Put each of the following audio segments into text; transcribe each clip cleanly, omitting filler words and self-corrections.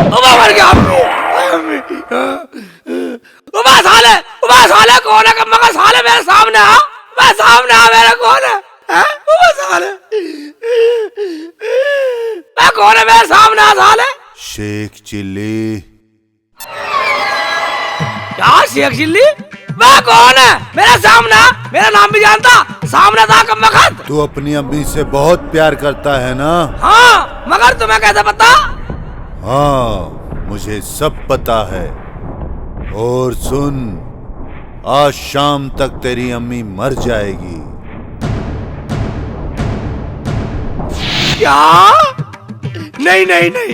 मर गया साले कौन है कम्मा का साले मेरे सामने आ मेरे कौन है साले मैं कौन है मेरे सामने आ साले शेख चिल्ली। क्या शेख चिल्ली? मैं कौन है मेरे सामने? मेरा नाम भी जानता? सामने था कम्मा खत। तू अपनी अम्मी से बहुत प्यार करता है ना? हाँ, मगर तुम्हें कैसे पता? हाँ, मुझे सब पता है। और सुन, आज शाम तक तेरी अम्मी मर जाएगी। क्या? नहीं नहीं नहीं,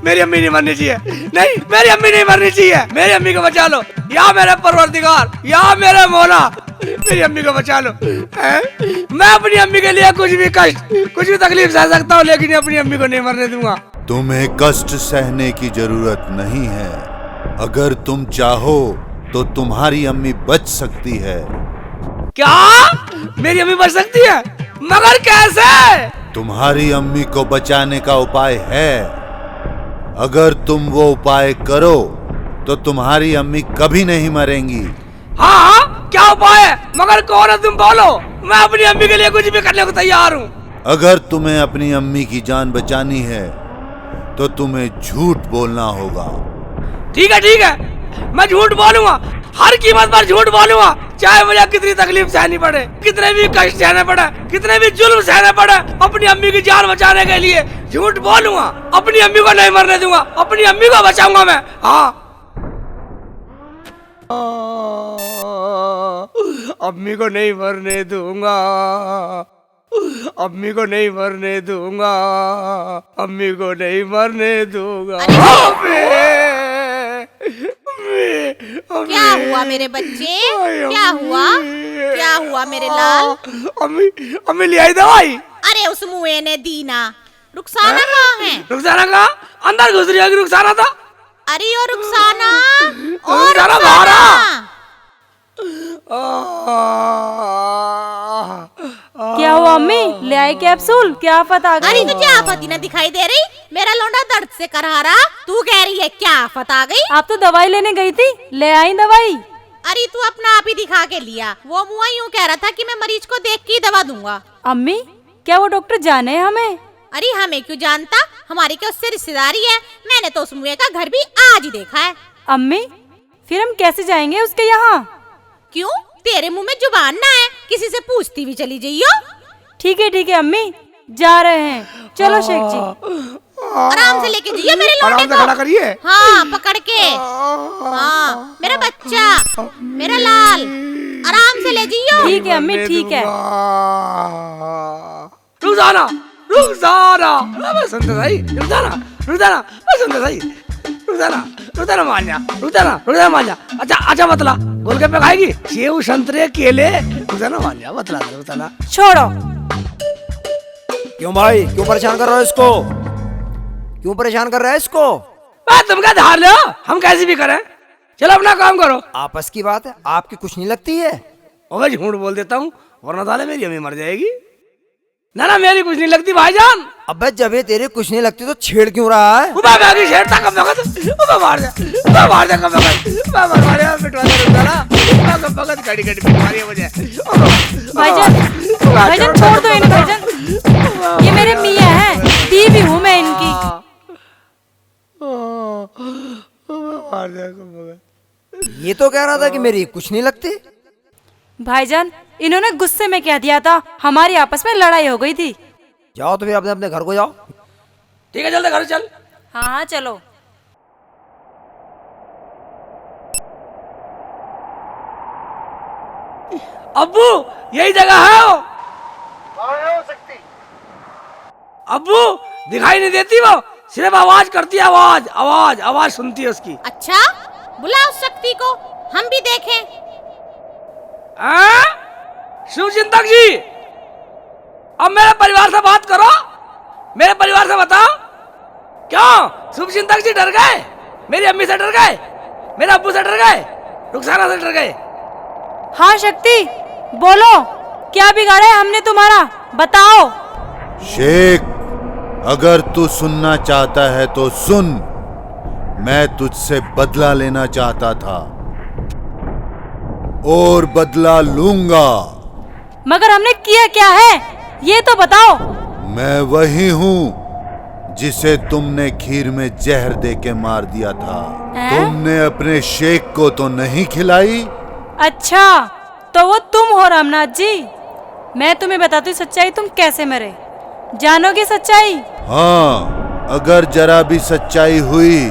मेरी अम्मी नहीं मरनी चाहिए। नहीं, मेरी अम्मी नहीं मरनी चाहिए। मेरी अम्मी को बचा लो या मेरे परवरदिगार या मेरे मौला, मेरी अम्मी को बचा लो। मैं अपनी अम्मी के लिए कुछ भी कष्ट, कुछ भी तकलीफ सह सकता हूँ, लेकिन अपनी अम्मी को नहीं मरने दूंगा। तुम्हें कष्ट सहने की जरूरत नहीं है। अगर तुम चाहो तो तुम्हारी अम्मी बच सकती है। क्या? मेरी अम्मी बच सकती है? मगर कैसे? तुम्हारी अम्मी को बचाने का उपाय है। अगर तुम वो उपाय करो तो तुम्हारी अम्मी कभी नहीं मरेंगी। हाँ, क्या उपाय है? मगर कौन है तुम बोलो, मैं अपनी अम्मी के लिए कुछ भी करने को तैयार हूँ। अगर तुम्हें अपनी अम्मी की जान बचानी है तो तुम्हें झूठ बोलना होगा। ठीक है, मैं झूठ बोलूंगा, हर कीमत पर झूठ बोलूंगा, चाहे मुझे कितनी तकलीफ सहनी पड़े, कितने भी कष्ट सहने पड़े, कितने भी जुल्म सहने पड़े, अपनी अम्मी की जान बचाने के लिए झूठ बोलूंगा। अपनी अम्मी को नहीं मरने दूंगा, अपनी अम्मी को बचाऊंगा मैं। हाँ, अम्मी को नहीं मरने दूंगा, अम्मी को नहीं मरने दूंगा, अम्मी को नहीं मरने दूंगा। क्या हुआ मेरे बच्चे? क्या हुआ? क्या हुआ मेरे लाल? अम्मी ले आई दवाई। अरे उस मुए ने दी ना। रुखसाना कहाँ है? रुखसाना कहाँ? अंदर घुस रही होगी रुखसाना तो। अरे ओ रुखसाना, रुखसाना बाहर आ। क्या हुआ अम्मी? ले आई कैप्सूल? क्या आफत आ गई? अरे तुझे आफत ही ना दिखाई दे रही? मेरा लौंडा दर्द से करहा रहा, तू कह रही है क्या आफत आ गई? आप तो दवाई लेने गई थी, ले आई दवाई। अरे तू अपना आप ही दिखा के लिया। वो मुआ यूँ कह रहा था कि मैं मरीज को देख के ही दवा दूंगा। अम्मी, क्या वो डॉक्टर जाने हमें? अरे हमें क्यों जानता, हमारी क्या उससे रिश्तेदारी है? मैंने तो उस मुए का घर भी आज ही देखा है। अम्मी, फिर हम कैसे जाएंगे उसके यहाँ? क्यों, तेरे मुंह में जुबान ना है? किसी से पूछती भी चली जाइयो। ठीक है अम्मी, जा रहे हैं। चलो शेख जी, आराम से लेके जाइए मेरे लौंडे को। खड़ा करिए। हाँ, पकड़ के। हाँ, मेरा बच्चा, मेरा लाल, आराम से ले जाइयो। ठीक है अम्मी, ठीक है। रुखसाना, मैं सुनता था ही। मैं सुनता था ही। रुखसाना मान जा। अच्छा बतला, गोलगप्पे खाएगी? सेव, संतरे, केले? रुखसाना मान जा, बतला दे रुखसाना। छोड़ो। क्यों भाई, क्यों परेशान कर रहे हो इसको? क्यों परेशान कर रहा है इसको? तुम क्या धार लो, हम कैसे भी करें। चलो अपना काम करो। आपस की बात है, आपकी कुछ नहीं लगती है? मैं झूठ बोल देता हूँ, वरना साले मेरी अम्मी मर जाएगी। ना मेरी कुछ नहीं लगती भाईजान। अबे जब ये तेरे कुछ नहीं लगती तो छेड़ क्यों रहा है? छेड़ता कब मार जा मुझे। भाईजान छोड़ दो इन्हें भाईजान, ये मेरे मियाँ हैं, बीवी हूँ मैं इनकी। ये तो कह रहा था कि मेरी कुछ नहीं लगती। भाईजान, इन्होंने गुस्से में कह दिया था, हमारी आपस में लड़ाई हो गई थी। जाओ तो फिर अपने अपने घर को जाओ। ठीक है, जल्दी घर चल। हाँ चलो। अब्बू, यही जगह है वो। हो सकती। अब्बू, दिखाई नहीं देती वो, सिर्फ आवाज करती है, आवाज सुनती है उसकी। अच्छा, बुला उस शक्ति को, हम भी देखें। शिव चिंतक जी, अब मेरे परिवार से बात करो, मेरे परिवार से बताओ, क्यों शिव चिंतक जी डर गए? मेरी अम्मी से डर गए, मेरे अब्बू से डर गए, रुखसाना से डर गए। हाँ शक्ति, बोलो, क्या बिगाड़ा है हमने तुम्हारा, बताओ। शेख, अगर तू सुनना चाहता है तो सुन। मैं तुझसे बदला लेना चाहता था और बदला लूंगा। मगर हमने किया क्या है ये तो बताओ। मैं वही हूँ जिसे तुमने खीर में जहर देके मार दिया था। तुमने अपने शेख को तो नहीं खिलाई? अच्छा तो वो तुम हो रामनाथ जी। मैं तुम्हें बताती हूँ सच्चाई, तुम कैसे मरे। जानोगे सच्चाई? हाँ, अगर जरा भी सच्चाई हुई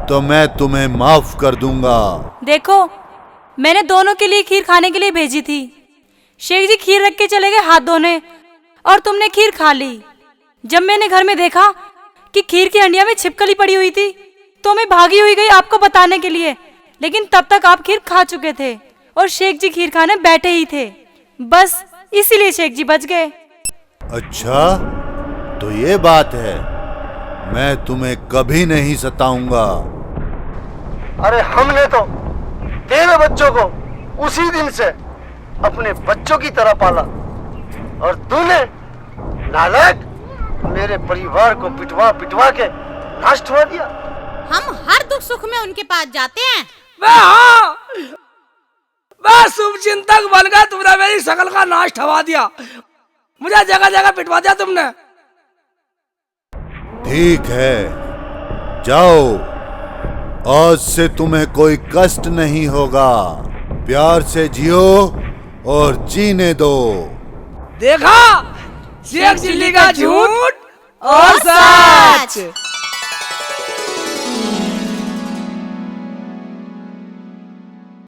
तो मैं तुम्हें माफ कर दूंगा। देखो मैंने दोनों के लिए खीर खाने के लिए भेजी थी। शेख जी खीर रख के चले गए हाथ धोने और तुमने खीर खा ली। जब मैंने घर में देखा कि खीर की हंडिया में छिपकली पड़ी हुई थी तो मैं भागी हुई गई आपको बताने के लिए, लेकिन तब तक आप खीर खा चुके थे और शेख जी खीर खाने बैठे ही थे। बस इसीलिए शेख जी बच गए। अच्छा तो ये बात है। मैं तुम्हें कभी नहीं सताऊंगा। अरे हमने तो तेरे बच्चों को उसी दिन से अपने बच्चों की तरह पाला और तूने नालायक मेरे परिवार को पिटवा पिटवा के नष्ट हुआ दिया। हम हर दुख सुख में उनके पास जाते हैं। मैं शुभ चिंतक बन गया, तुमने मेरी शकल का नाश ठवा दिया, मुझे जगह जगह पिटवा दिया तुमने। ठीक है, जाओ, आज से तुम्हें कोई कष्ट नहीं होगा। प्यार से जियो और जीने दो। देखा शेख चिल्ली का झूठ और सच।